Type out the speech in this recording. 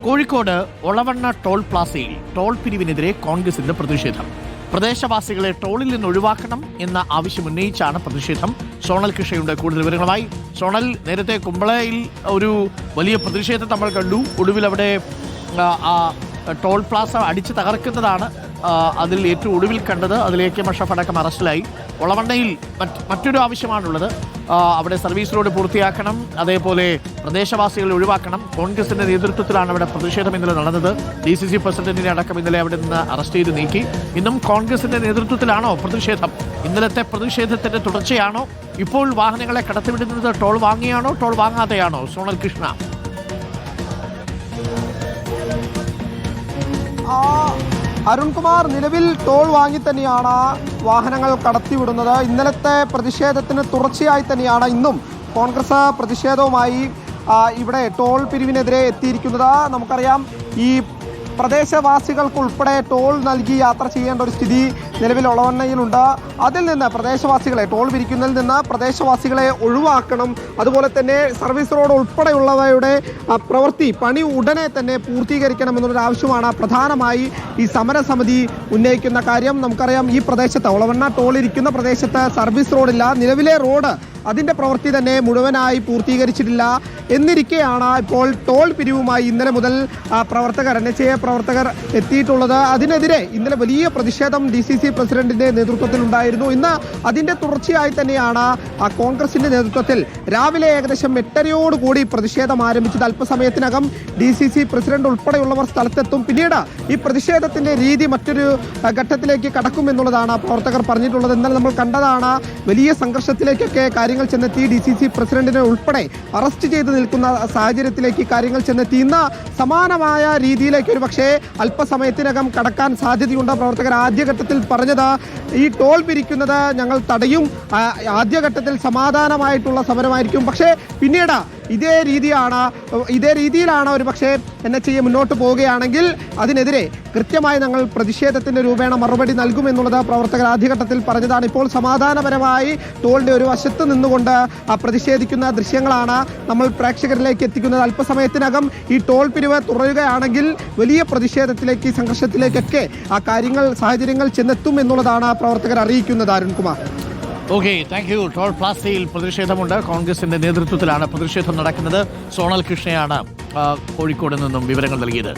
Kozhikode Olavanna toll പ്ലാസയിൽ toll പിരിവിനെതിരെ കോൺഗ്രസിന്റെ പ്രതിഷേധം. പ്രദേശവാസികളെ ടോളിൽ നിന്ന് ഒഴിവാക്കണം എന്ന ആവശ്യം ഉന്നയിച്ചാണ് പ്രതിഷേധം. സോണൽ കൃഷ്ണയുടെ കൂടുതൽ വിവരങ്ങളുമായി. സോണൽ, നേരത്തെ കുമ്പളയിൽ ഒരു വലിയ പ്രതിഷേധം നമ്മൾ കണ്ടു. ഒടുവിൽ അവിടെ ടോൾ പ്ലാസ അടിച്ചു തകർക്കുന്നതാണ് അതിൽ ഏറ്റവും ഒടുവിൽ കണ്ടത്. അതിലേക്ക് മഷഫ് അടക്കം അറസ്റ്റിലായി. ഒളവണ്ണയിൽ മറ്റൊരു ആവശ്യമാണുള്ളത്. അവിടെ സർവീസ് റോഡ് പൂർത്തിയാക്കണം, അതേപോലെ പ്രദേശവാസികളെ ഒഴിവാക്കണം. കോൺഗ്രസിന്റെ നേതൃത്വത്തിലാണ് അവിടെ പ്രതിഷേധം ഇന്നലെ നടന്നത്. DCC പ്രസിഡന്റിനെ അടക്കം ഇന്നലെ അവിടെ നിന്ന് അറസ്റ്റ് ചെയ്ത് നീക്കി. ഇന്നും കോൺഗ്രസിന്റെ നേതൃത്വത്തിലാണോ പ്രതിഷേധം? ഇന്നലത്തെ പ്രതിഷേധത്തിന്റെ തുടർച്ചയാണോ? ഇപ്പോൾ വാഹനങ്ങളെ കടത്തിവിടുന്നത് ടോൾ വാങ്ങിയാണോ ടോൾ വാങ്ങാതെയാണോ? സോണൽ കൃഷ്ണ. അരുൺകുമാർ, നിലവിൽ ടോൾ വാങ്ങി തന്നെയാണ് വാഹനങ്ങൾ കടത്തിവിടുന്നത്. ഇന്നലത്തെ പ്രതിഷേധത്തിന് തുടർച്ചയായി തന്നെയാണ് ഇന്നും കോൺഗ്രസ് പ്രതിഷേധവുമായി ഇവിടെ ടോൾ പിരിവിനെതിരെ എത്തിയിരിക്കുന്നത്. നമുക്കറിയാം, ഈ പ്രദേശവാസികൾക്കുൾപ്പെടെ ടോൾ നൽകി യാത്ര ചെയ്യേണ്ട ഒരു സ്ഥിതി നിലവിൽ ഒളവണ്ണയിലുണ്ട്. അതിൽ നിന്ന് പ്രദേശവാസികളെ, ടോൾ പിരിക്കുന്നതിൽ നിന്ന് പ്രദേശവാസികളെ ഒഴിവാക്കണം. അതുപോലെ തന്നെ സർവീസ് റോഡ് ഉൾപ്പെടെയുള്ളവയുടെ പണി ഉടനെ തന്നെ പൂർത്തീകരിക്കണം എന്നുള്ളൊരു ആവശ്യമാണ് പ്രധാനമായി ഈ സമരസമിതി ഉന്നയിക്കുന്ന കാര്യം. നമുക്കറിയാം, ഈ പ്രദേശത്ത് ഒളവണ്ണ ടോൾ ഇരിക്കുന്ന പ്രദേശത്ത് സർവീസ് റോഡില്ല. നിലവിലെ റോഡ് അതിൻ്റെ പ്രവൃത്തി തന്നെ മുഴുവനായി പൂർത്തീകരിച്ചിട്ടില്ല. എന്നിരിക്കെയാണ് ഇപ്പോൾ ടോൾ പിരിവുമായി ഇന്നലെ മുതൽ NHA പ്രവർത്തകർ എത്തിയിട്ടുള്ളത്. അതിനെതിരെ ഇന്നലെ വലിയ പ്രതിഷേധം DCC പ്രസിഡന്റിന്റെ നേതൃത്വത്തിൽ ഉണ്ടായിരുന്നു. ഇന്ന് അതിൻ്റെ തുടർച്ചയായി തന്നെയാണ് കോൺഗ്രസിന്റെ നേതൃത്വത്തിൽ രാവിലെ ഏകദേശം 8:30 പ്രതിഷേധം ആരംഭിച്ചത്. അല്പസമയത്തിനകം DCC പ്രസിഡന്റ് ഉൾപ്പെടെയുള്ളവർ സ്ഥലത്തെത്തും. പിന്നീട് ഈ പ്രതിഷേധത്തിന്റെ രീതി മറ്റൊരു ഘട്ടത്തിലേക്ക് കടക്കുമെന്നുള്ളതാണ് പ്രവർത്തകർ പറഞ്ഞിട്ടുള്ളത്. ഇന്നലെ നമ്മൾ കണ്ടതാണ്, വലിയ സംഘർഷത്തിലേക്കൊക്കെ കാര്യങ്ങൾ ചെന്നെത്തി. DCC പ്രസിഡന്റിനെ ഉൾപ്പെടെ അറസ്റ്റ് ചെയ്ത് നിൽക്കുന്ന സാഹചര്യത്തിലേക്ക് കാര്യങ്ങൾ ചെന്നെത്തി. ഇന്ന് സമാനമായ രീതിയിലേക്ക് ഒരു പക്ഷേ അല്പസമയത്തിനകം കടക്കാൻ സാധ്യതയുണ്ട്. പ്രവർത്തകർ ആദ്യഘട്ടത്തിൽ പറഞ്ഞത് ഈ ടോൾ പിരിക്കുന്നത് ഞങ്ങൾ തടയും, ആദ്യഘട്ടത്തിൽ സമാധാനമായിട്ടുള്ള സമരമായിരിക്കും. പക്ഷേ പിന്നീട് ഇതേ രീതിയിലാണ് ഒരു പക്ഷേ NHA മുന്നോട്ട് പോവുകയാണെങ്കിൽ അതിനെതിരെ കൃത്യമായി ഞങ്ങൾ പ്രതിഷേധത്തിന്റെ രൂപേണ മറുപടി നൽകുമെന്നുള്ളത് പ്രവർത്തകർ ആദ്യഘട്ടത്തിൽ പറഞ്ഞതാണ്. ഇപ്പോൾ സമാധാനപരമായി ടോളിന്റെ ഒരു വശത്ത് നിന്നുകൊണ്ട് പ്രതിഷേധിക്കുന്ന ദൃശ്യങ്ങളാണ് നമ്മൾ പ്രേക്ഷകരിലേക്ക് എത്തിക്കുന്നത്. അല്പസമയത്തിനകം ഈ ടോൾ പിരിവ് തുടരുകയാണെങ്കിൽ വലിയ പ്രതിഷേധത്തിലേക്ക്, സംഘർഷത്തിലേക്കൊക്കെ സാഹചര്യങ്ങൾ ചെന്നെത്തും എന്നുള്ളതാണ് പ്രവർത്തകർ അറിയിക്കുന്നത്. Arunkumar. Okay, thank you. Toll പ്ലാസയിൽ പ്രതിഷേധമുണ്ട്. കോൺഗ്രസിന്റെ നേതൃത്വത്തിലാണ് പ്രതിഷേധം നടക്കുന്നത്. സോണൽ കൃഷ്ണയാണ് കോഴിക്കോട് നിന്നും വിവരങ്ങൾ നൽകിയത്.